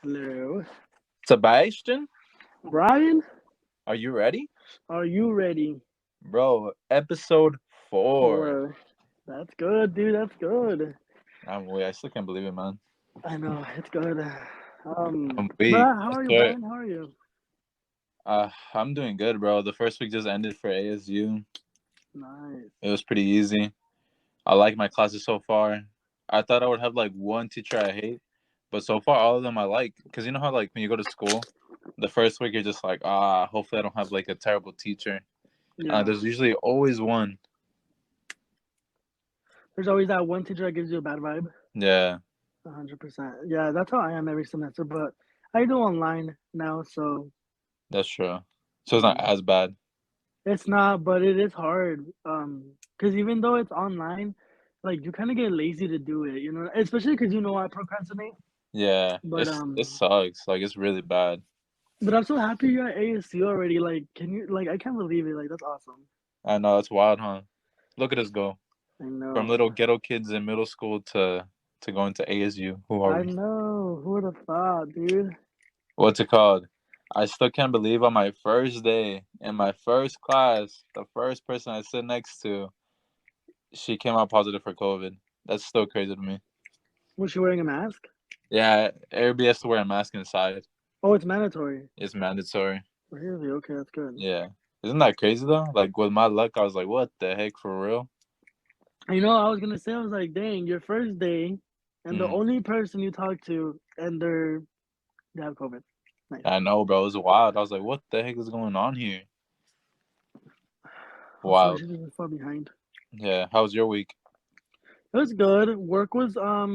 Hello. Sebastian, Brian, are you ready? are you ready Bro, episode 4. for That's good, dude. That's good. I still can't believe it, man. I know, it's good. But Week. how I are you, swear. Brian? How are you? I'm doing good, bro. The first week just ended for ASU. Nice. It was pretty easy. I like my classes so far. I thought I would have like one teacher I hate, but so far all of them I like. Cause you know how like when you go to school, the first week you're just like, hopefully I don't have like a terrible teacher. Yeah. There's usually always one. There's always that one teacher that gives you a bad vibe. Yeah, 100%. Yeah, that's how I am every semester. But I do online now, so that's true. So it's not um, as bad. it's not. But it is hard. Because even though it's online, like you kind of get lazy to do it. You know, especially because I procrastinate. Yeah, But it sucks. Like it's really bad. But I'm so happy you're at ASU already. Like, can you I can't believe it. Like, that's awesome. I know it's wild, huh? Look at us go I from know. little ghetto kids in middle school to going to ASU. Who are I we? know. Who would have thought, dude? What's it called? I still can't believe on my first day in my first class, the first person I sit next to, she came out positive for COVID. That's still crazy to me. Was she wearing a mask? Yeah, everybody has to wear a mask inside. Oh, it's mandatory. It's mandatory. Really? Okay, that's good. Yeah. Isn't that crazy though? Like with my luck, I was like, what the heck for real? I was gonna say, I was like, dang, your first day, and the Mm. only person you talk to, and they have COVID. Nice. I know, bro. It was wild. I was like, what the heck is going on here? Wild. Unfortunately, we're far behind. Yeah. How was your week? It was good. Work was a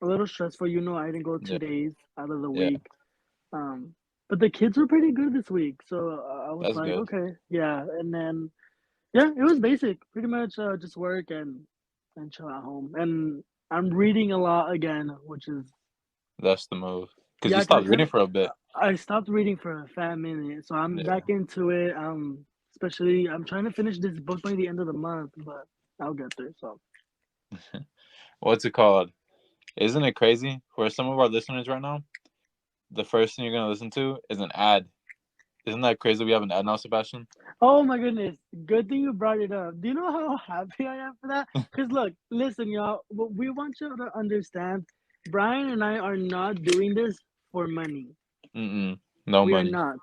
little stressful. I didn't go Yeah. 2 days out of the Yeah. week. But the kids were pretty good this week, so I was That's like, good. okay, yeah. And then yeah, it was basic, pretty much just work and chill at home. And I'm reading a lot again, which is That's the move. Because you yeah, because stopped reading for a bit. I stopped reading for a fat minute, so I'm Yeah. back into it. Especially I'm trying to finish this book by the end of the month, but I'll get there. So What's it called? Isn't it crazy for some of our listeners right now? The first thing you're gonna listen to is an ad. Isn't that crazy? We have an ad now, Sebastian. oh my goodness, good thing you brought it up. Do you know how happy I am for that? Because look, listen, y'all, we want you to understand. Brian and I are not doing this for money. Mm-mm. No We are money. not.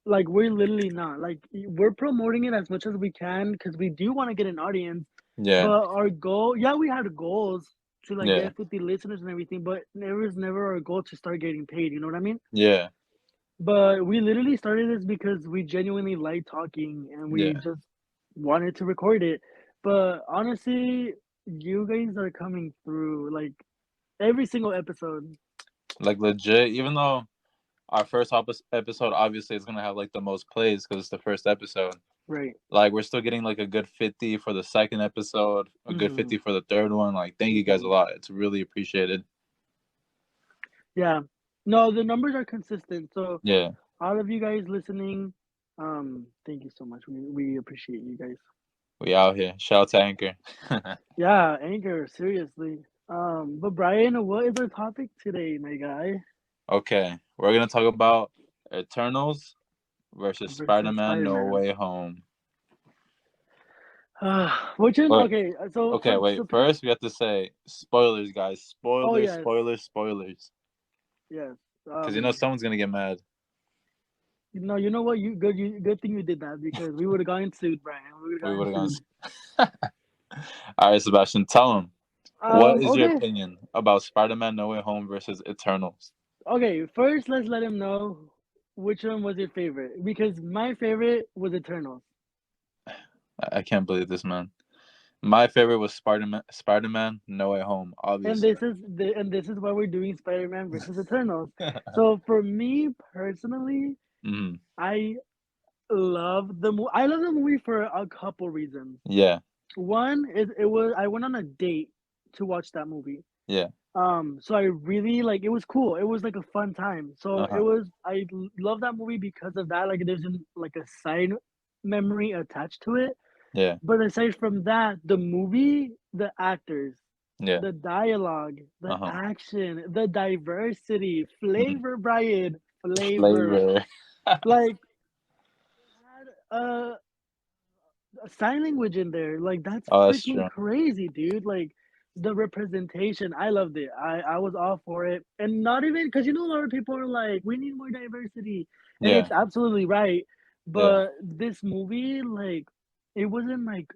Like, we're literally not. Like, we're promoting it as much as we can because we do want to get an audience. Yeah. But our goal, yeah, we had goals to like Yeah. get 50 listeners and everything, but it was never our goal to start getting paid. You know what I mean? Yeah. But we literally started this because we genuinely like talking and we Yeah. just wanted to record it. But honestly, you guys are coming through like every single episode. Like legit. Even though our first episode obviously is gonna have like the most plays because it's the first episode. Right. Like we're still getting like a good 50 for the second episode, a good hmm 50 for the third one. Like thank you guys a hmm lot. It's really appreciated. Yeah. No, the numbers are consistent. So Yeah. all of you guys listening, thank you so much. We appreciate you guys. We out here. Shout out to Anchor. Yeah, Anchor, seriously. But Brian, what is our topic today, my guy? Okay. We're gonna talk about Eternals versus Versus Spider-Man No Spider-Man. Way Home. Which one? But Okay, so okay, wait. First we have to say spoilers, guys. oh Spoilers, yes, spoilers, spoilers. yes. Because someone's gonna get mad. You know what? Good thing you did that because we would have gotten sued, Brian. We would have We gotten would have sued. gone. All right, Sebastian, tell him. What is your Okay, opinion about Spider-Man No Way Home versus Eternals? okay. First, let's let him know which one was your favorite because my favorite was Eternals. I can't believe this, man. My favorite was Spider-Man No Way Home, And obviously. this is why we're doing Spider-Man versus Eternals. So for me personally, Hmm. I I love the movie for a couple reasons. Yeah, One is it was I went on a date to watch that movie. yeah. So I really like it was cool. It was like a fun time. So Uh-huh. I love that movie because of that. Like there's like a side memory attached to it. Yeah, But aside from that, the movie, the actors, Yeah. the dialogue, the Uh-huh. action, the diversity, flavor, Brian, flavor. Flavor. Like had a sign language in there. Like that's Oh, that's freaking true. crazy, dude. Like the representation, I loved it. I was all for it, and not even because a lot of people are like, we need more diversity, and Yeah. it's absolutely right. Yeah. But this movie, like, it wasn't like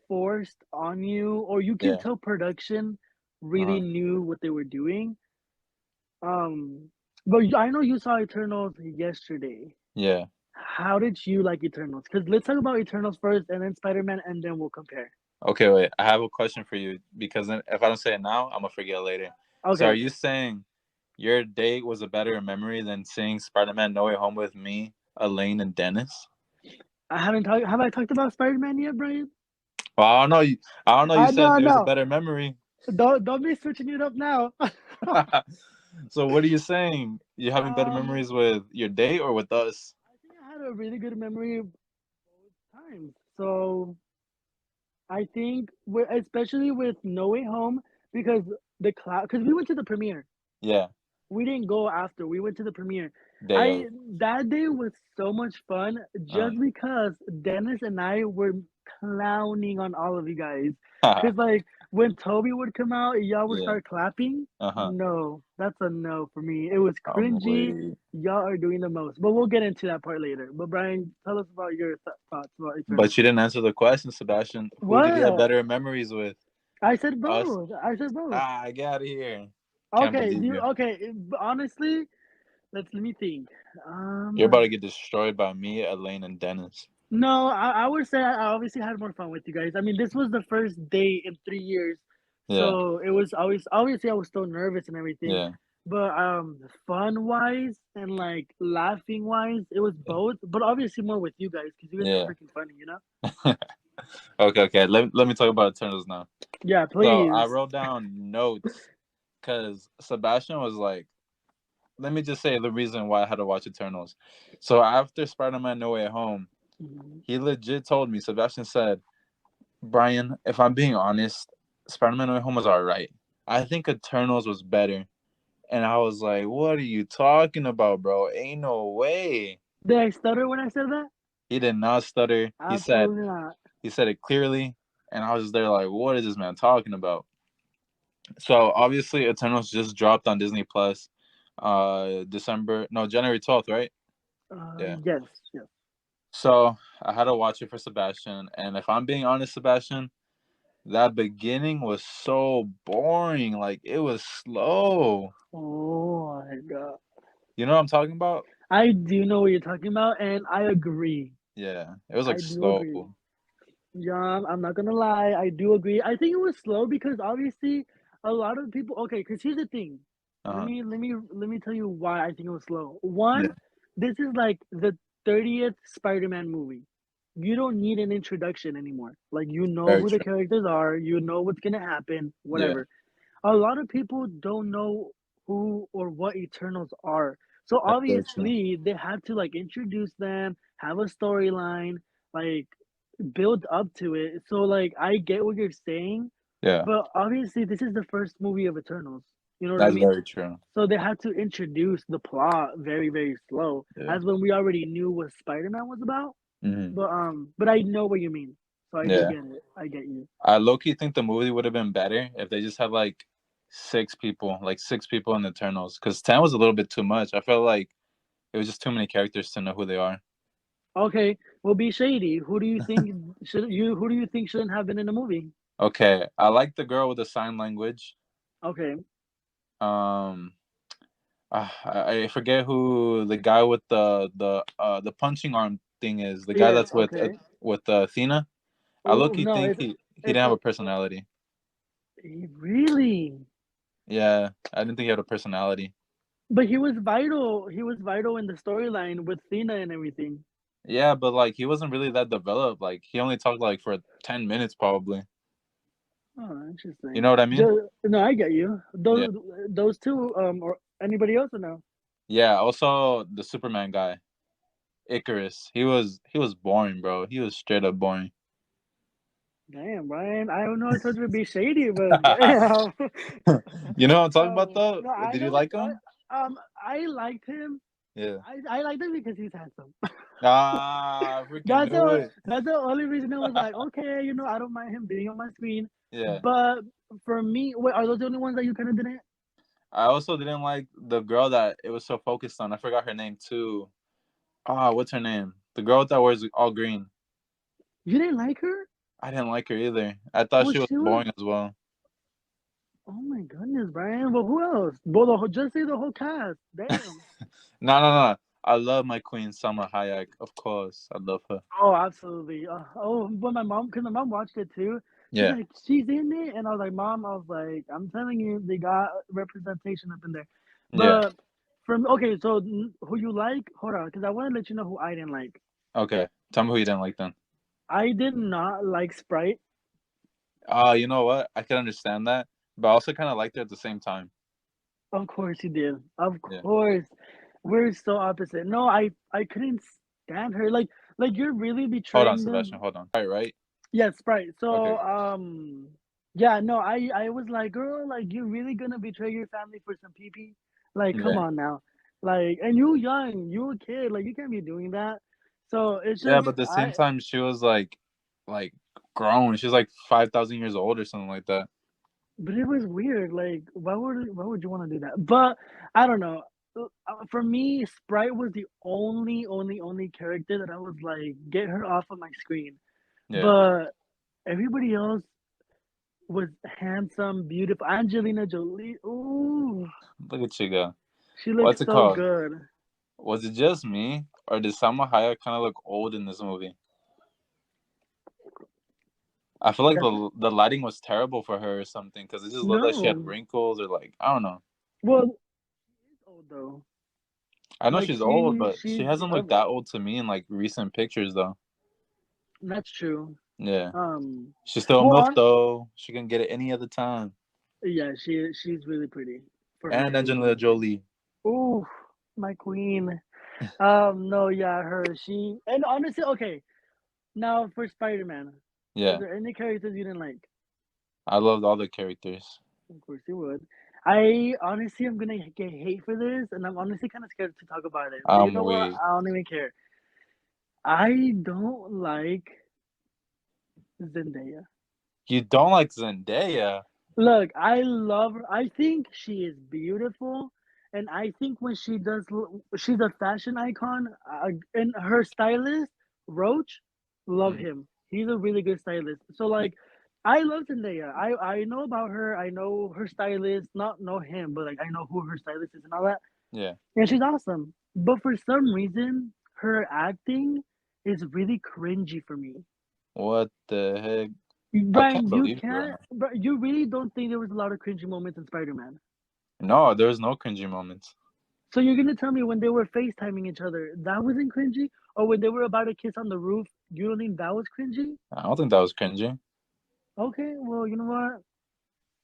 forced on you, or you can Yeah. tell production really Uh-huh. knew what they were doing. Um, but I know you saw Eternals yesterday. Yeah. How did you like Eternals? Because let's talk about Eternals first, and then Spider-Man, and then we'll compare. Okay, wait. I have a question for you because then if I don't say it now, I'm gonna forget later. So, are Okay, you saying your date was a better memory than seeing Spider-Man No Way Home with me, Elaine, and Dennis? I haven't talked. Have I talked about Spider-Man yet, Brian? Well, I don't know. I don't know. You I know, said I it was a know. better memory. Don't be switching it up now. So, what are you saying? You having better um, memories with your date or with us? I think I had a really good memory of both times. So I think, especially with No Way Home, because the cloud, because we went to the premiere. Yeah, We didn't go after. We went to the premiere. day I of. That day was so much fun Uh, just because Dennis and I were clowning on all of you guys. Cause like when Toby would come out, y'all would yeah. start clapping. Uh-huh. No, that's a no for me. It was I'm cringy. weak. Y'all are doing the most, but we'll get into that part later. But Brian, tell us about your thoughts about But Eternals. you didn't answer the question, Sebastian. Who did you have What? better memories with? I said Us? both. I said both. Ah, get out of here. Can't Okay, believe you. honestly, let me think. You're about to get destroyed by me, Elaine, and Dennis. No, I would say I obviously had more fun with you guys. I mean, this was the first day in 3 years, Yeah, so it was always obviously I was still nervous and everything, yeah, but fun wise and like laughing wise, it was both. But obviously more with you guys because you guys are yeah. freaking funny, you know? Okay. Let me talk about Eternals now. Yeah, So I please. wrote down notes because Sebastian was like, let me just say the reason why I had to watch Eternals. So after Spider-Man No Way Home, Mhm. he legit told me, Sebastian said, Brian, if I'm being honest, Spider-Man No Way Home was all right. I think Eternals was better. And I was like, what are you talking about, bro? Ain't no way. Did I stutter when I said that? He did not stutter. Absolutely not. He said it clearly. And I was just there like, what is this man talking about? So obviously Eternals just dropped on Disney Plus January 12th, right? Yeah. Yes, yes. So I had to watch it for Sebastian. And if I'm being honest, Sebastian, that beginning was so boring. Like it was slow. Oh my god. You know what I'm talking about? I do know what you're talking about, and I agree. Yeah. It was like I do slow. agree. Yeah, I'm not gonna lie. I do agree. I think it was slow because obviously a lot of people. Okay, because here's the thing. Uh-huh. Let me tell you why I think it was slow. Yeah. One, this is like the 30th Spider-Man movie. You don't need an introduction anymore. Like you know Very who the true. characters are. You know what's gonna happen. Yeah. Whatever. A lot of people don't know who or what Eternals are. So That's very true. obviously they had to like introduce them, have a storyline, like build up to it. So like I get what you're saying, Yeah. but obviously this is the first movie of Eternals. You know what I That's mean? very true. So they had to introduce the plot very, very slow, Yeah. as when we already knew what Spider-Man was about. Hmm. But I know what you mean. So I do Yeah. get it. I get you. I low key think the movie would have been better if they just had like six people in the Eternals. Because 10 was a little bit too much. I felt like it was just too many characters to know who they are. Okay, well, be shady. Who do you think shouldn't have been in the movie? Okay. I like the girl with the sign language. Okay. Um, I forget who the guy with the punching arm thing is. The guy Yeah. that's Okay. with Athena. I low Oh key no, think he didn't have a it personality. really. Yeah, I didn't think he had a personality. But he was vital. He was vital in the storyline with Cena and everything. Yeah, but like he wasn't really that developed. Like he only talked like for 10 minutes probably. Oh, You interesting. know what I mean? No, I get you. Yeah. Those two, or anybody else or no? Yeah. Also the Superman guy, Icarus. He was boring, bro. He was straight up boring. Damn, Brian. I don't know. I told you to be shady, but damn. You know what I'm talking about though? No, I Did you know. like him? I liked him. Yeah. I liked him because he's handsome. Ah, I freaking knew it. That's the only reason I was like, okay, I don't mind him being on my screen. Yeah. But for me, wait, are those the only ones that you kind of didn't? I also didn't like the girl that it was so focused on. I forgot her name too. Ah, what's her name? The girl that wears all green. You didn't like her? I didn't like her either. I thought Well, she was she was. boring as well. Oh my goodness, Brian. Well, who else? Well, just say the whole cast. Damn. No, no, no. I love my queen, Salma Hayek. Of course, I love her. Oh, absolutely. When because my mom watched it too. She's Yeah, like, she's in it, and I was like, Mom, I was like, I'm telling you, they got representation up in there. yeah. But from okay, so who you like? Hold on, because I want to let you know who I didn't like. Okay, tell me who you didn't like then. I did not like Sprite. You know what? I can understand that, but I also kind of liked her at the same time. Of course you did. Of Yeah. course, we're so opposite. No, I couldn't stand her. Like you're really Hold on, betraying Sebastian. them. Hold on. All right, right. Yeah, Sprite. Okay. So, yeah, no, I was like, girl, like you're really gonna betray your family for some PP? Like, come Yeah. on now. Like, and you young, you a kid, like you can't be doing that. So it's Yeah, just but at the same time, she was like grown. She's like 5,000 years old or something like that. but it was weird. Like, why would you want to do that? But I don't know. For me, Sprite was the only character that I was like, get her off of my screen. Yeah. But everybody else was handsome, beautiful. Angelina Jolie. Ooh, Look at you go. she looks What's it so called? good. Was it just me, or did Salma Hayek kind of look old in this movie? I feel like That's the lighting was terrible for her or something because it just looked like she had no. wrinkles or like I don't know. Well, she's old though. I know Like she's old, but she she's hasn't looked that old to me in like recent pictures though. that's true. Yeah, Um, she's still a well, milf though. She can get it any other time. yeah, she's really pretty for her And age. Angelina Jolie. Ooh, my queen. No, yeah, her. She and honestly, okay. Now for Spider-Man, was Yeah, there any characters you didn't like? I loved all the characters. Of course you would. I honestly am gonna get hate for this, and I'm honestly kind of scared to talk about it. But you I'm know what? weak. I don't even care. I don't like Zendaya. You don't like Zendaya? Look, I love her. I think she is beautiful, and I think when she does, she's a fashion icon. And her stylist, Roach, love Mm, him. He's a really good stylist. So like, I love Zendaya. I know about her. I know her stylist. Not know him, but like I know who her stylist is and all that. yeah. And she's awesome. But for some reason, her acting is really cringy for me. What the heck? I can't Brian, you believe you right can't. now. But you really don't think there was a lot of cringy moments in Spider Man. No, there's no cringy moments. So you're gonna tell me when they were FaceTiming each other, that wasn't cringy? Or when they were about to kiss on the roof, you don't think that was cringy? I don't think that was cringy. Okay, well, you know what?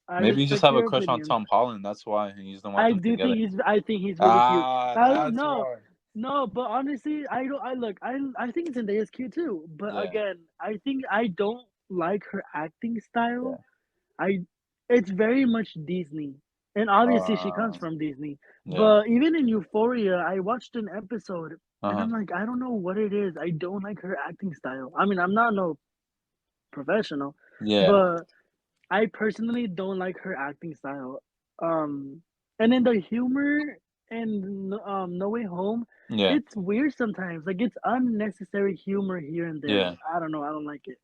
I Maybe you just respect have a your crush on opinions. Tom Holland. That's why and you just don't want them together. I think he's really cute. Ah, I don't that's know. why. No, but honestly, I don't. I look. I think Zendaya's cute too. But Yeah, again, I think I don't like her acting style. yeah. I it's very much Disney. And obviously she comes Uh, from Disney. yeah. But even in Euphoria, I watched an episode Uh and I'm huh. like, I don't know what it is. I don't like her acting style. I mean, I'm not no professional, Yeah, but I personally don't like her acting style. Um and in the humor and No Way Home, yeah, it's weird sometimes. Like it's unnecessary humor here and there. yeah. I don't know. I don't like it.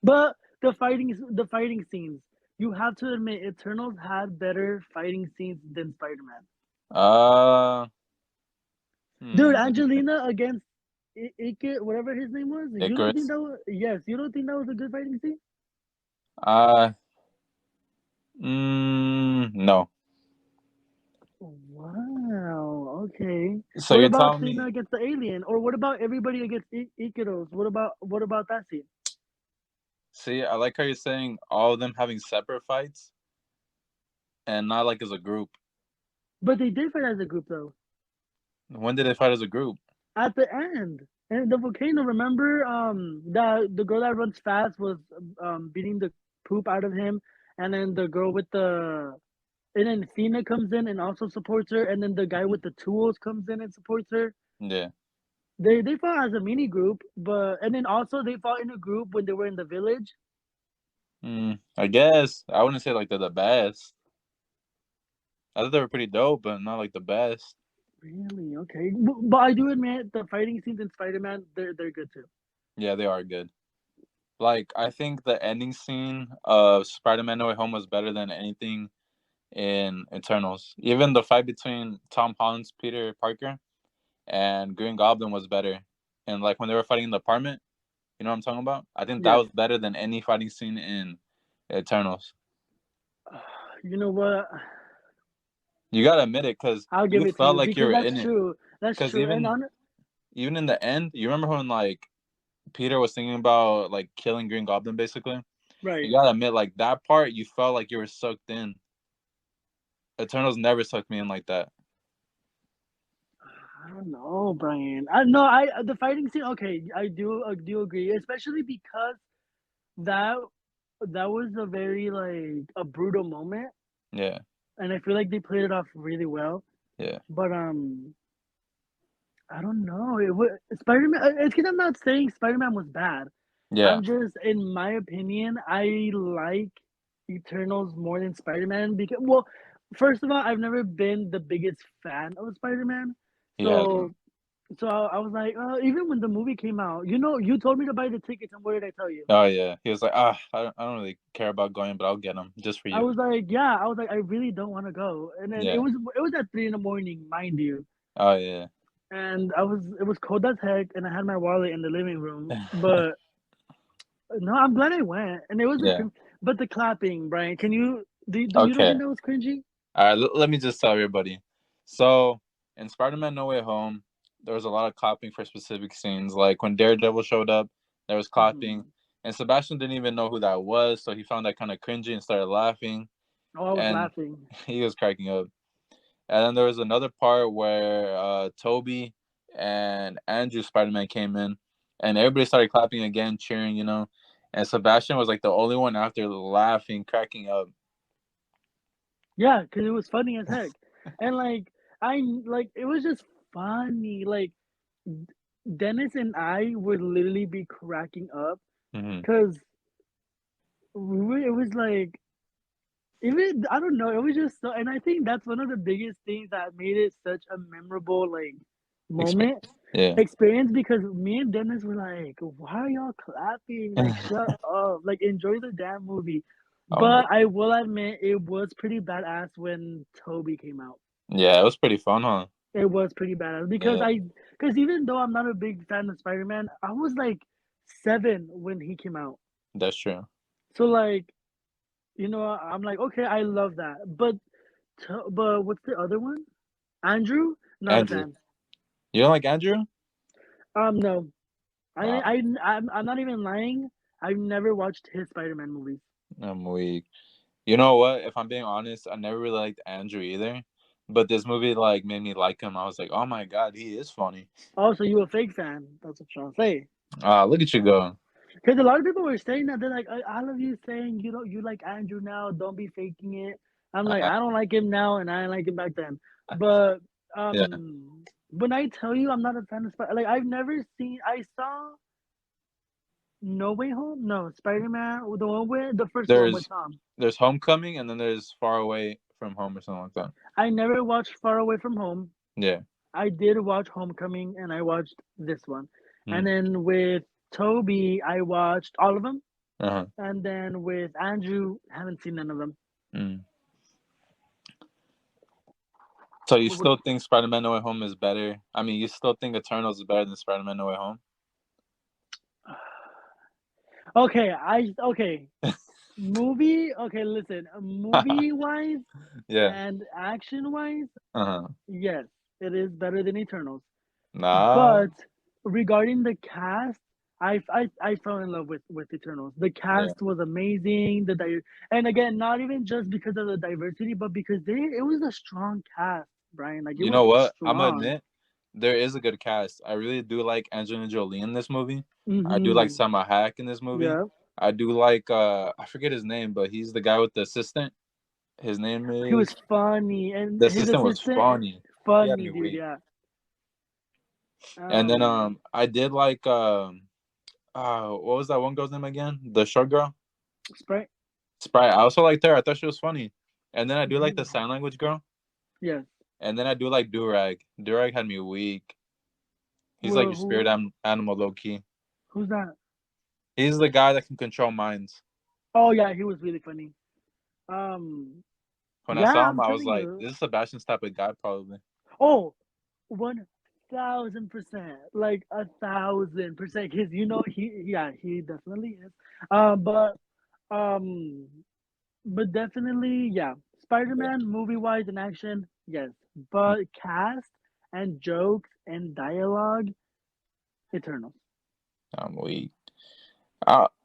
But the fighting scenes, you have to admit, Eternals had better fighting scenes than Spider-Man. Uh, Dude, hmm. Angelina against Ike, whatever his name was. You don't think Icarus. that was yes? You don't think that was a good fighting scene? Uh, no. Wow. Okay. So What you're about telling Cena me? against the alien, or what about everybody against Ikaros? What about that scene? See, I like how you're saying all of them having separate fights and not like as a group. But they did fight as a group though. When did they fight as a group? At the end. And the volcano, remember, the girl that runs fast was beating the poop out of him, and then the girl with the and then Cena comes in and also supports her, and then the guy with the tools comes in and supports her. Yeah. They fought as a mini group, but and then also they fought in a group when they were in the village. I guess I wouldn't say like they're the best. I thought they were pretty dope, but not like the best. Really? Okay. But I do admit the fighting scenes in Spider-Man, they're good too. Yeah, they are good. Like I think the ending scene of Spider-Man No Way Home was better than anything in Eternals. Even the fight between Tom Holland's Peter Parker and Green Goblin was better. And like when they were fighting in the apartment, you know what I'm talking about? I think that Yes. was better than any fighting scene in Eternals. You know what? You gotta admit it, because I'll give you it to felt you like you because were that's in it. true. That's Because true. And on even in the end, you remember when like Peter was thinking about like killing Green Goblin, basically. You right. gotta admit, like that part, you felt like you were sucked in. Eternals never sucked me in like that. I don't know, Brian. I know I the fighting scene. Okay, I do agree, especially because that that was a very like a brutal moment, Yeah, and I feel like they played it off really well. yeah, But I don't know. It was Spider-Man. It's because I'm not saying Spider-Man was bad. yeah. I'm just, in my opinion, I like Eternals more than Spider-Man because, well, first of all, I've never been the biggest fan of Spider-Man, He hasn't. so I was like, even when the movie came out, you told me to buy the tickets, and what did I tell you? Oh yeah, he was like, I don't really care about going, but I'll get them just for I you. was like, yeah, I was like, I really don't want to go, and then it Yeah. was it was at 3 in the morning, mind you. Oh yeah. And it was cold as heck, and I had my wallet in the living room. But no, I'm glad I went, and it was Yeah. but the clapping, Brian. Can you do you don't Okay. think that was cringy? All right. Let me just tell everybody. So in Spider-Man No Way Home, there was a lot of clapping for specific scenes. Like when Daredevil showed up, there was clapping, Hmm. and Sebastian didn't even know who that was, so he found that kind of cringy and started laughing, Oh, I was and laughing. he was cracking up. And then there was another part where Toby and Andrew Spider-Man came in, and everybody started clapping again, cheering, And Sebastian was like the only one after laughing, cracking up. Yeah, because it was funny as heck, and like it was just funny. Like Dennis and I would literally be cracking up Hmm. because it was like even I don't know. It was just so, and I think that's one of the biggest things that made it such a memorable like moment Experience. Yeah. experience because me and Dennis were like, "Why are y'all clapping? Like, shut up! Like, enjoy the damn movie." Oh my. But I will admit, it was pretty badass when Toby came out. Yeah, it was pretty fun, huh? It was pretty badass Yeah, because even though I'm not a big fan of Spider Man, I was like 7 when he came out. that's true. So like, I'm like, okay, I love that. But what's the other one? Andrew, not a Andrew, fan. you don't like Andrew? No, Nah, I'm not even lying. I've never watched his Spider-Man movies. I'm weak. You know what? If I'm being honest, I never really liked Andrew either. But this movie like made me like him. I was like, oh my god, he is funny. Also, you a fake fan? That's what I'm trying to say. Look at you go. Because a lot of people were saying that they're like, I love you saying you like Andrew now. Don't be faking it. I'm like, Uh, I don't like him now, and I didn't like him back then. But yeah, when I tell you I'm not a fan of Spider, like I've never seen. I saw No Way Home. No, Spider Man, the one with the first one with there's Tom. there's Homecoming, and then there's Far Away from Home or something like that. I never watched Far Away from Home. Yeah. I did watch Homecoming, and I watched this one. And Mm. then with Toby, I watched all of them. Uh-huh. And then with Andrew, haven't seen none of them. Mm. So you What would still think Spider-Man No Way Home is better? I mean, you still think Eternals is better than Spider-Man No Way Home? okay. Movie, okay, listen, movie wise Yeah. and action wise, Uh-huh. yes, it is better than Eternals. Nah. But regarding the cast, I fell in love with Eternals. The Yeah. cast was amazing. And again, not even just because of the diversity, but because it was a strong cast, Brian. Like it You was know what? I'm gonna strong. admit, there is a good cast. I really do like Angelina Jolie in this movie. I do like Mm-hmm. Salma Hayek in this movie. Yeah. I do like I forget his name, but he's the guy with the assistant. His name He was is funny, and the his assistant was assistant, funny. He had funny me dude. weak. Yeah. And then Um, I did like what was that one girl's name again? The short girl? Sprite. Sprite. I also liked her. I thought she was funny. And then I do like the Mhm. sign language girl. Yes. And then I do like Durag. Durag had me weak. He's like Well, your spirit animal low key. who's that? He's the guy that can control minds. Oh yeah, he was really funny. Um, When I yeah, saw him, I'm I was telling like, you. this is Sebastian's type of guy, probably. Oh, 1,000%, like 1,000%. Because yeah, he definitely is. But um, but definitely, yeah. Yeah, Spider-Man movie-wise and action, yes. But cast and jokes and dialogue, Eternals. I'm weak.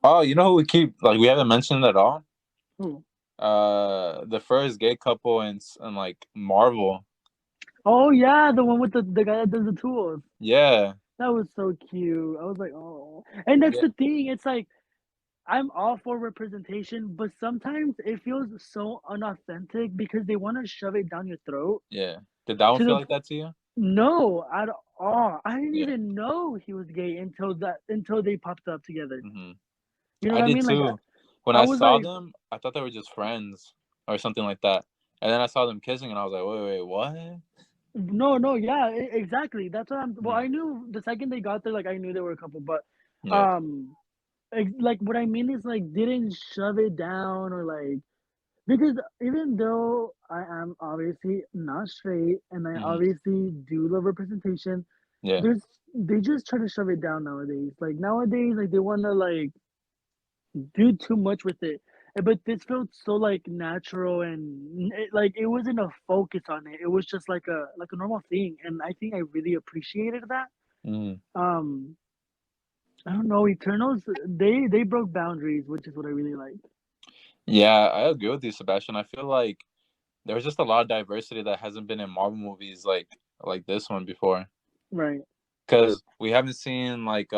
Oh, you know who we keep like we haven't mentioned at all? Who? The first gay couple in like Marvel. Oh yeah, the one with the guy that does the tools. Yeah, That was so cute. I was like, oh. And that's yeah, the thing. It's like I'm all for representation, but sometimes it feels so unauthentic because they want to shove it down your throat yeah. Did that one to feel the like that to you? no at all. I didn't Yeah. even know he was gay until they popped up together. hmm You know I what I did mean? Like too. When I I was saw like, them, I thought they were just friends or something like that. And then I saw them kissing, and I was like, wait, what? no, no, yeah, exactly. That's what I'm. Well, Mhm. I knew the second they got there, like I knew they were a couple, but Yeah. um, like what I mean is like didn't shove it down or like because even though I am obviously not straight and I hmm obviously do love representation, Yeah. there's they just try to shove it down nowadays. Like nowadays, like they want to like do too much with it. But this felt so like natural and like it wasn't a focus on it. It was just like a normal thing, and I think I really appreciated that. hmm Um, I don't know, Eternals. They broke boundaries, which is what I really like. Yeah, I agree with you, Sebastian. I feel like there's just a lot of diversity that hasn't been in Marvel movies like this one before. Right, Because we haven't seen like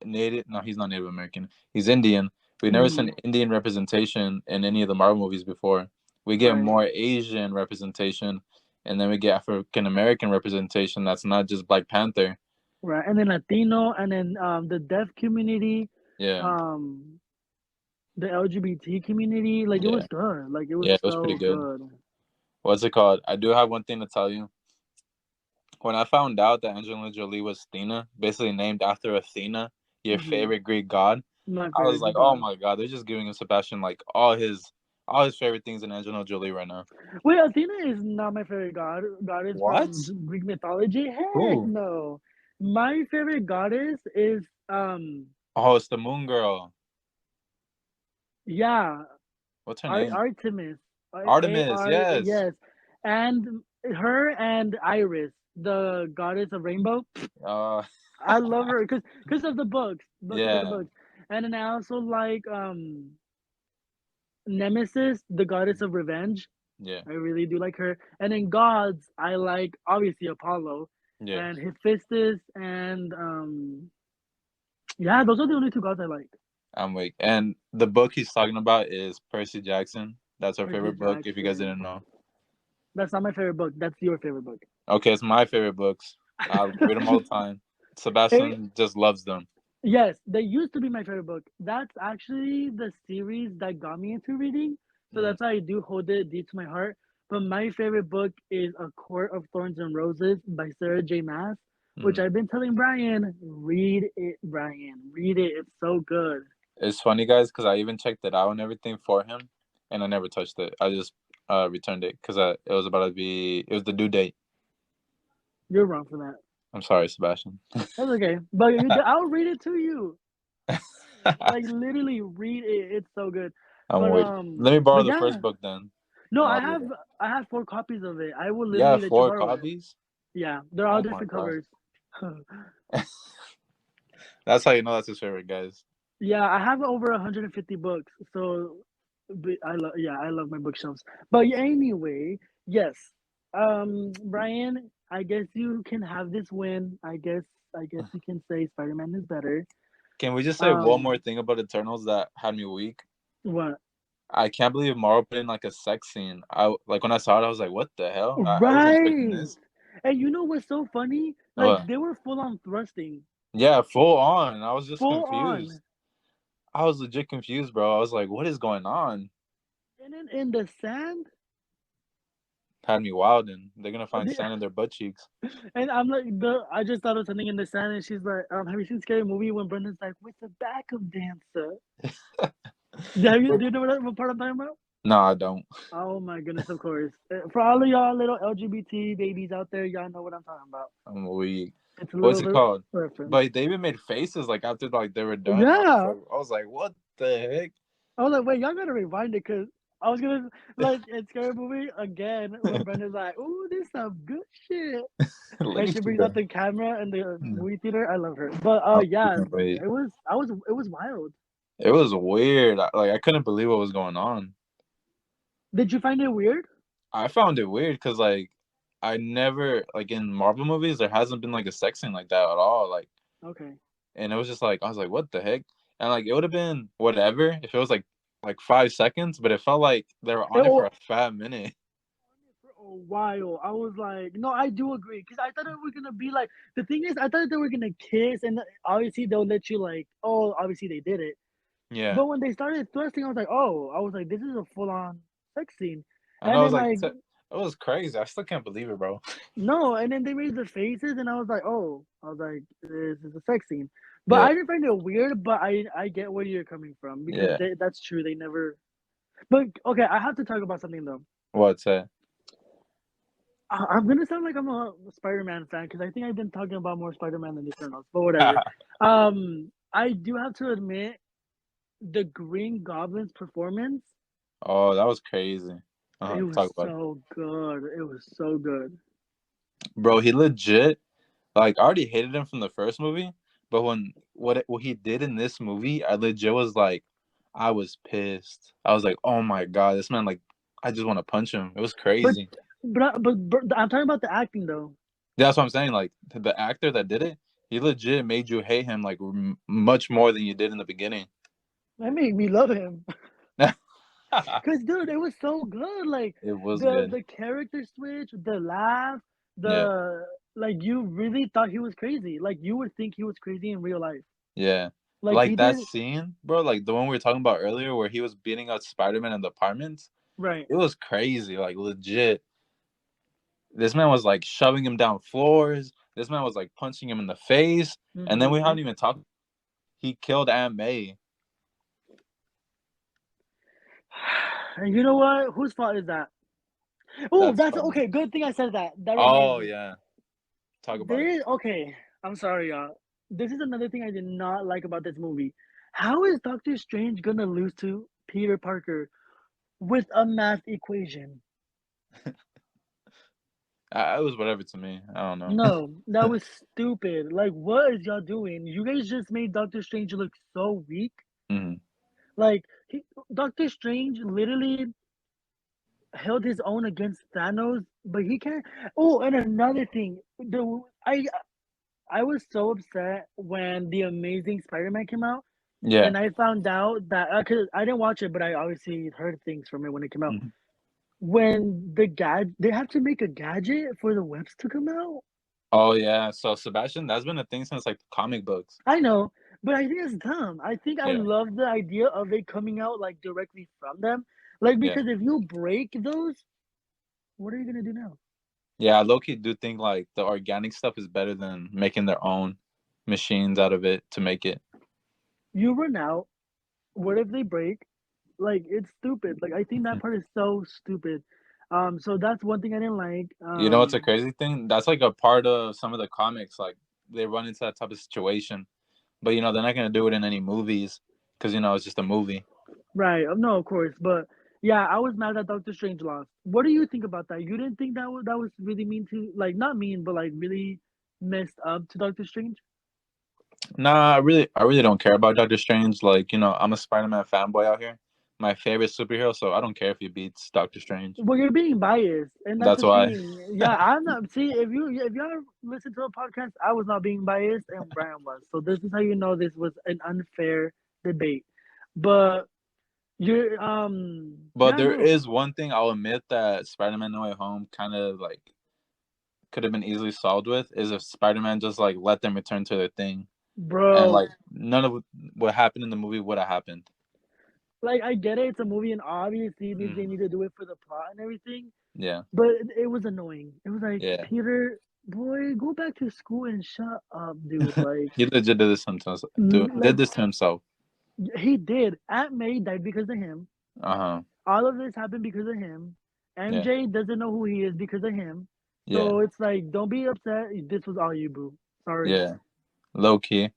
native. No, he's not Native American. He's Indian. We've never seen hmm Indian representation in any of the Marvel movies before. We get right. more Asian representation, and then we get African American representation. That's not just Black Panther. Right, and then Latino, and then the deaf community, Yeah, um, the LGBT community. Like it yeah, was good. Like it was yeah. It was pretty so good. good. What's it called? I do have one thing to tell you. When I found out that Angelina Jolie was Athena, basically named after Athena, your Hmm. favorite Greek god, My I was favorite like, Greek oh god. my god, they're just giving him Sebastian like all his favorite things in Angelina Jolie right now. Wait, Athena is not my favorite goddess What? from Greek mythology. Heck Who? no. My favorite goddess is Oh, it's the Moon Girl. yeah, What's her name? Artemis. Artemis. AR, Yes. yes, and her and Iris, the goddess of rainbow. Uh, I love her because of the books, because of the yeah, books, and then I also like Nemesis, the goddess of revenge. yeah, I really do like her. And then gods, I like obviously Apollo yeah. and Hephaestus and yeah, those are the only two gods I like. I'm weak. And the book he's talking about is Percy Jackson. That's our Percy favorite book. If you guys Jackson. didn't know. That's not my favorite book. That's your favorite book. Okay, it's my favorite books. I read them all the time. It, Sebastian just loves them. yes, they used to be my favorite book. That's actually the series that got me into reading. So Mm, that's why I do hold it deep to my heart. But my favorite book is A Court of Thorns and Roses by Sarah J. Maas, which mm. I've been telling Brian, read it, Brian. Read it. It's so good. It's funny, guys, because I even checked it out and everything for him, and I never touched it. I just returned it because it was about to be. It was the due date. You're wrong for that. I'm sorry, Sebastian. That's okay. But I'll read it to you. Like literally read it. It's so good. I'm waiting. Let me borrow But the yeah. first book then, No, and I'll read it. I have 4 copies of it. I will Yeah, literally let you four borrow it. copies. Yeah, they're all Oh my different god, covers. that's how you know that's his favorite, guys. Yeah, I have over 150 books. So I love my bookshelves. But anyway, yes. Brian, I guess you can have this win. I guess you can say Spider-Man is better. Can we just say one Um, more thing about Eternals that had me weak? what? I can't believe Marvel put in like a sex scene. I like when I saw it, I was like, "What the hell?" I wasn't expecting Right. this. And you know what's so funny? Like Uh, they were full on thrusting, yeah, full on. I was just full confused. on, I was legit confused, bro. I was like, "What is going on?" and then in the sand. Had me wild, and they're gonna find sand in their butt cheeks. And I'm like, I just thought of something in the sand, and she's like, have you seen Scary Movie when Brendan's like, with the backup dancer? Do you know what part I'm talking about? No, I don't. Oh my goodness, of course. For all of y'all little LGBT babies out there, y'all know what I'm talking about. I'm weak. It's a What's little it bit called? reference. But they even made faces like after like they were done. Yeah. I was like, "What the heck?" I was like, wait, y'all gotta rewind it because I was gonna like in Scary Movie again when Brendan's like, ooh, this some good shit. Look And she at you brings out go. the camera in the Hmm. movie theater. I love her. But I yeah, can't wait. it was wild. It was weird. Like I couldn't believe what was going on. Did you find it weird? I found it weird because like I never like in Marvel movies there hasn't been like a sex scene like that at all. Like, Okay. and it was just like I was like, what the heck? And like it would have been whatever if it was like 5 seconds, but it felt like they were It, on it for a fat minute. for a while. I was like, no, I do agree because I thought it was gonna be like the thing is, I thought they were gonna kiss, and obviously they'll let you like, oh, obviously they did it. Yeah, But when they started thrusting, I was like, oh, I was like, this is a full on sex scene, and I and was then like, like it was crazy. I still can't believe it, bro. no, and then they made the faces, and I was like, oh, I was like, this is a sex scene. But Yeah, I didn't find it weird, but I get where you're coming from because yeah. that's true. They never. But okay, I have to talk about something though. What's that? I'm gonna sound like I'm a Spider-Man fan because I think I've been talking about more Spider-Man than Eternals, but whatever. I do have to admit the Green Goblin's performance. Oh, that was crazy. It was Talk about it, so good. It was so good. bro. He legit like I already hated him from the first movie, but when what he did in this movie, I legit was like, I was pissed. I was like, oh my god, this man like, I just want to punch him. It was But crazy. but I'm talking about the acting though. That's what I'm saying. Like the actor that did it, he legit made you hate him like much more than you did in the beginning. That made me love him. It Cause dude, it was so good. Like was the good. the character switch, the laugh, Yeah, the like you really thought he was crazy. Like you would think he was crazy in real life. yeah. Like he Like that did scene, bro. Like the one we were talking about earlier, where he was beating up Spider-Man in the apartments. right. It was crazy. Like legit. This man was like shoving him down floors. This man was like punching him in the face. And then we Hmm. haven't even talked. He killed Aunt May. And you know what? Whose fault is that? Oh, That's that's funny. okay. Good thing I said that. That reminds Oh me. yeah, talk about it. This okay. I'm sorry, y'all. This is another thing I did not like about this movie. How is Doctor Strange gonna lose to Peter Parker with a math equation? It was whatever to me. I don't know. No, that was stupid. Like, what is y'all doing? You guys just made Doctor Strange look so weak. Mhm. Like, Doctor Strange literally held his own against Thanos, but he can't. Oh, and another thing, I was so upset when the Amazing Spider-Man came out, Yeah. and I found out that cause I didn't watch it, but I obviously heard things from it when it came out. Mhm. When they have to make a gadget for the webs to come out. Oh yeah. So Sebastian, that's been a thing since like the comic books. I know, but I think it's dumb. I think I Yeah. love the idea of it coming out like directly from them. Like Yeah. because if you break those, what are you gonna do now? Yeah. I low-key do think like the organic stuff is better than making their own machines out of it to make it. You run out. What if they break? Like it's stupid. Like I think that part is so stupid. So that's one thing I didn't like. You know what's a crazy thing? That's like a part of some of the comics. Like they run into that type of situation, but they're not gonna do it in any movies because it's just a movie. Right. No, of course, but yeah, I was mad that Doctor Strange lost. What do you think about that? You didn't think that was really mean to like not mean, but like really messed up to Doctor Strange? Nah, I really don't care about Doctor Strange. Like I'm a Spider-Man fanboy out here, my favorite superhero, so I don't care if he beats Doctor Strange. Well, you're being biased, and that's That's the why. thing. Yeah, I'm not. See, if y'all listen to a podcast, I was not being biased, and Brian was. So this is how you know this was an unfair debate. But you're But yeah, there no, is one thing I'll admit that Spider-Man No Way Home kind of like could have been easily solved with is if Spider-Man just like let them return to their thing and bro. like none of what happened in the movie would have happened. Like I get it, it's a movie, and obviously they Mm, need to do it for the plot and everything. yeah, But it was annoying. It was like yeah. Peter, boy, go back to school and shut up, dude. Like, He legit did this to himself. Did like this to himself. he did. Aunt May died because of him. Uh huh. All of this happened because of him. Yeah, MJ doesn't know who he is because of him. yeah, So it's like, don't be upset. This was all you, boo. Sorry. yeah. Low key,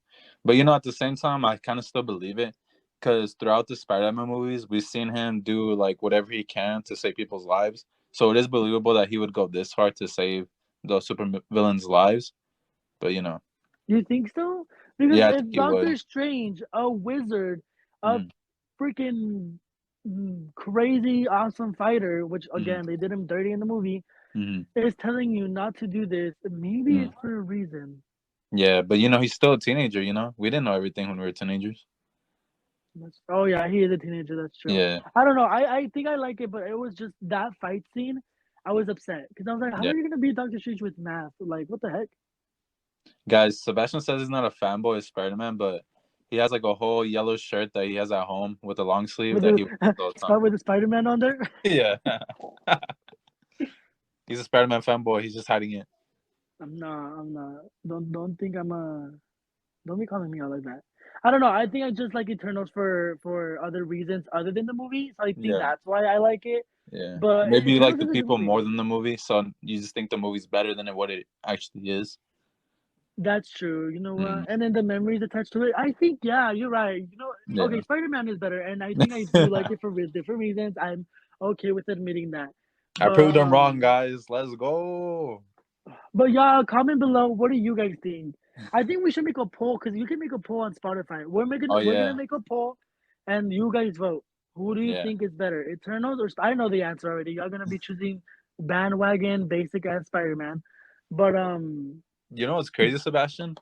but at the same time, I kind of still believe it because throughout the Spider-Man movies, we've seen him do like whatever he can to save people's lives. So it is believable that he would go this far to save those super villains' lives. But You think so? Because yeah, I think if he would. Doctor Strange, a wizard, a Mm, freaking crazy awesome fighter, which mm, again they did him dirty in the movie, mm, is telling you not to do this, maybe mm. it's for a reason. Yeah, but he's still a teenager. We didn't know everything when we were teenagers. Oh yeah, he is a teenager. That's true. Yeah, I don't know. I think I like it, but it was just that fight scene. I was upset because I was like, how yeah. are you gonna beat Doctor Strange with math? Like, what the heck? Guys, Sebastian says he's not a fanboy of Spider-Man, but he has like a whole yellow shirt that he has at home with a long sleeve With that the he wears all the time. with the Spider-Man on there. Yeah. He's a Spider-Man fanboy. He's just hiding it. I'm not. I'm not. Don't think I'm a. Don't be calling me out like that. I don't know. I think I just like Eternals for other reasons other than the movie. So I think Yeah, that's why I like it. yeah. But Maybe you like Eternals the is a good people movie. more than the movie, so you just think the movie's better than what it actually is. That's true. You know Mm, what? And then the memories attached to it. I think yeah, you're right. You know, okay, yeah. Spider-Man is better, and I think I do like it for different reasons. I'm okay with admitting that. I But proved them wrong, guys. Let's go. y'all comment below. What do you guys think? I think we should make a poll because you can make a poll on Spotify. Oh We're gonna yeah, make a poll, and you guys vote. Who do you yeah. think is better, Eternals or I know the answer already. Y'all gonna be choosing bandwagon, basic ass Spider Man, but You know what's crazy, Sebastian?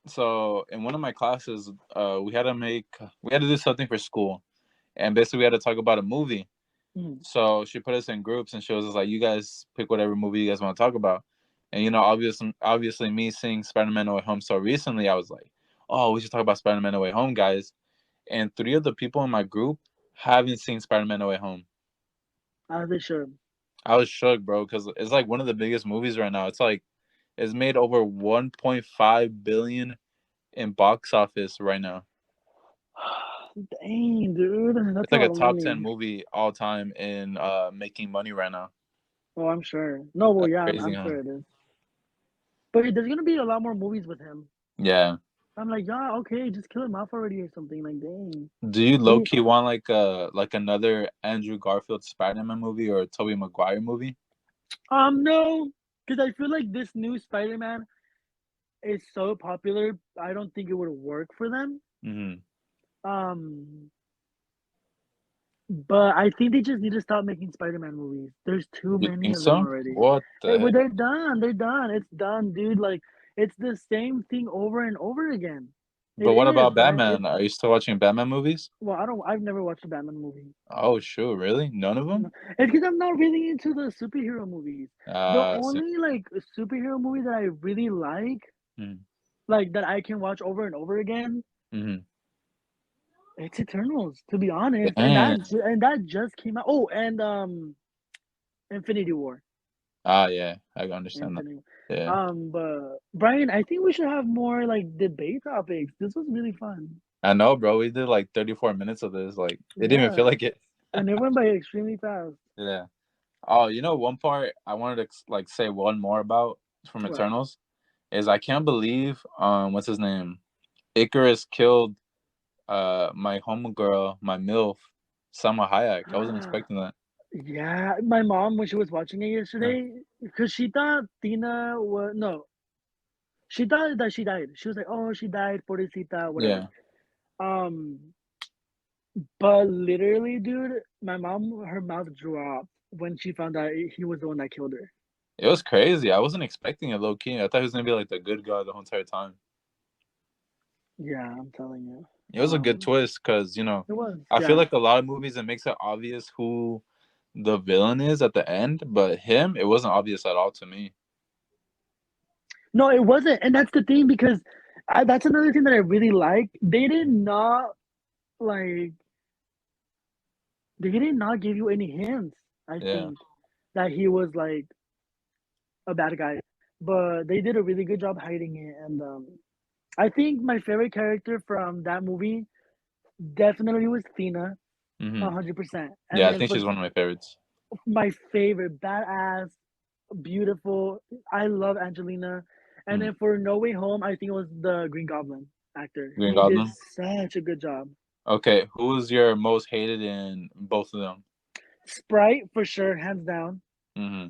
So in one of my classes, we had to do something for school, and basically we had to talk about a movie. hmm, So she put us in groups, and she was just like, "You guys pick whatever movie you guys want to talk about." And obviously, me seeing Spider-Man: No Way Home so recently, I was like, "Oh, we should talk about Spider-Man: No Way Home, guys." And three of the people in my group haven't seen Spider-Man: No Way Home. as they should. I was shook, bro, because it's like one of the biggest movies right now. It's made over 1.5 billion in box office right now. Dang, dude, that's It's a like lot a of top money. 10 movie all time in making money right now. Oh, I'm sure. No, well, That's yeah, crazy, I'm huh? sure it is. But there's gonna be a lot more movies with him. Yeah. I'm like, yeah, okay, just kill him off already or something. Like, dang. Do you low He, key want like another Andrew Garfield Spider-Man movie or a Tobey Maguire movie? no, because I feel like this new Spider-Man is so popular. I don't think it would work for them. Mm-hmm. Um, but I think they just need to stop making Spider-Man movies. There's too You many think of them so? already. What the Well, heck? they're done. They're done. It's done, dude. Like it's the same thing over and over again. It But what is, about man. It's Batman? Are you still watching Batman movies? well, I don't. I've never watched a Batman movie. Oh shoot, really? None of them? No. It's because I'm not really into the superhero movies. The So, only like superhero movie that I really mm-hmm. like that I can watch over and over again, Mm-hmm. it's Eternals. To be honest, Damn. and that just came out. Oh, and Infinity War. Ah, yeah, I understand that. Infinity. Yeah, But Brian, I think we should have more like debate topics. This was really fun. I know, bro. We did like 34 minutes of this. Like, it didn't even Yeah, feel like it. and it went by extremely fast. Yeah. Oh, one part I wanted to like say one more about from What? Eternals is I can't believe what's his name? Icarus killed my homegirl, my MILF, Salma Hayek. I wasn't expecting that. Yeah, my mom when she was watching it Yeah. yesterday, because she thought Tina was no, she thought that she died. She was like, "Oh, she died, pobrecita, whatever." Yeah. Um, But literally, dude, my mom, her mouth dropped when she found out he was the one that killed her. It was crazy. I wasn't expecting it low key. I thought he was gonna be like the good guy the whole entire time. Yeah, I'm telling you. It was a good twist because It was, I feel yeah. like a lot of movies it makes it obvious who the villain is at the end, but him it wasn't obvious at all to me. No, it wasn't, and that's the thing because that's another thing that I really like. Like they did not give you any hints. I Yeah. think that he was like a bad guy, but they did a really good job hiding it. And I think my favorite character from that movie definitely was Tina, Hmm. 100%. And Yeah, I then think for she's one of my favorites. my favorite, badass, beautiful, I love Angelina. And Hmm. then for No Way Home, I think it was the Green Goblin actor. Green He did Goblin. such a good job. Okay, who's your most hated in both of them? Sprite for sure, hands down. Hmm.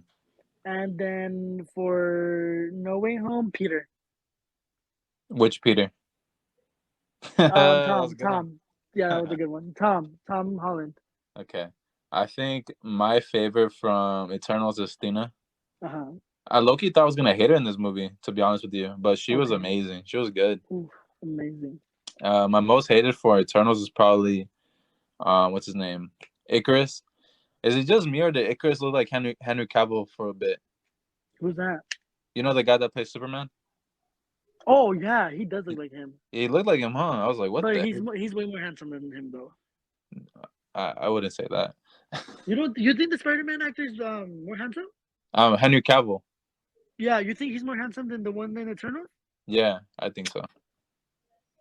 And then for No Way Home, Peter. Which Peter? That was a good one. Tom. Yeah, that was a good one. Tom Holland. Okay, I think my favorite from Eternals is Stina. Uh huh. I low-key thought I was gonna hate her in this movie, to be honest with you, but she was Okay. amazing. She was good. Oof, amazing. My most hated for Eternals is probably what's his name? Icarus. Is it just me or did Icarus look like Henry Cavill for a bit? Who's that? You know the guy that plays Superman? Oh yeah, he does look He, like him, he looked like him, huh? I was like, what but the he's heck? he's way more handsome than him though. I wouldn't say that. You don't? You think the Spider-Man actor is more handsome? Henry Cavill. Yeah, you think he's more handsome than the one in Eternal? Yeah, I think so.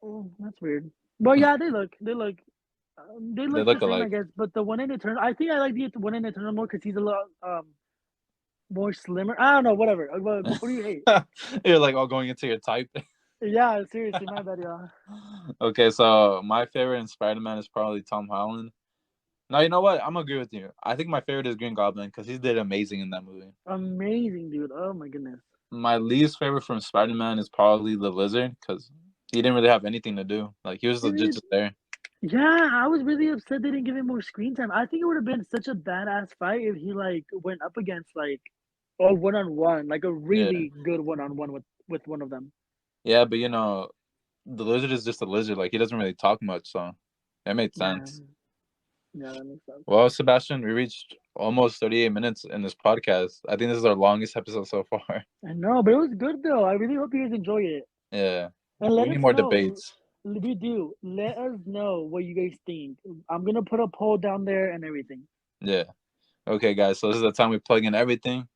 Oh, that's weird. But yeah, they They look the look same, I alike. guess. But the one in Eternal, I think I like the one in Eternal more because he's a lot more slimmer. I don't know, whatever. But who do you hate? You're like all going into your type. Yeah, seriously, my bad, y'all. Okay, so my favorite in Spider-Man is probably Tom Holland. No, you know what? I'm gonna agree with you. I think my favorite is Green Goblin because he did amazing in that movie. Amazing, dude. Oh my goodness. My least favorite from Spider-Man is probably the Lizard because he didn't really have anything to do. Like he was legit Dude, just there. yeah, I was really upset they didn't give him more screen time. I think it would have been such a badass fight if he like went up against like a one on one, like a Yeah, really good one on one with one of them. yeah, but the Lizard is just a lizard. Like he doesn't really talk much, so that made Yeah, sense. yeah, that makes sense. Well, Sebastian, we reached almost 38 minutes in this podcast. I think this is our longest episode so far. I know, but it was good though. I really hope you guys enjoy it. Yeah, And we let need us more know. debates. We do. Let us know what you guys think. I'm gonna put a poll down there and everything. Yeah. Okay, guys. So this is the time we plug in everything.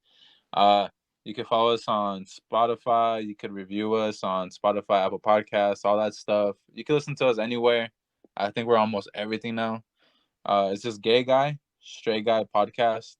Uh, you can follow us on Spotify. You could review us on Spotify, Apple Podcasts, all that stuff. You can listen to us anywhere. I think we're almost everything now. It's just Gay Guy, Straight Guy Podcast.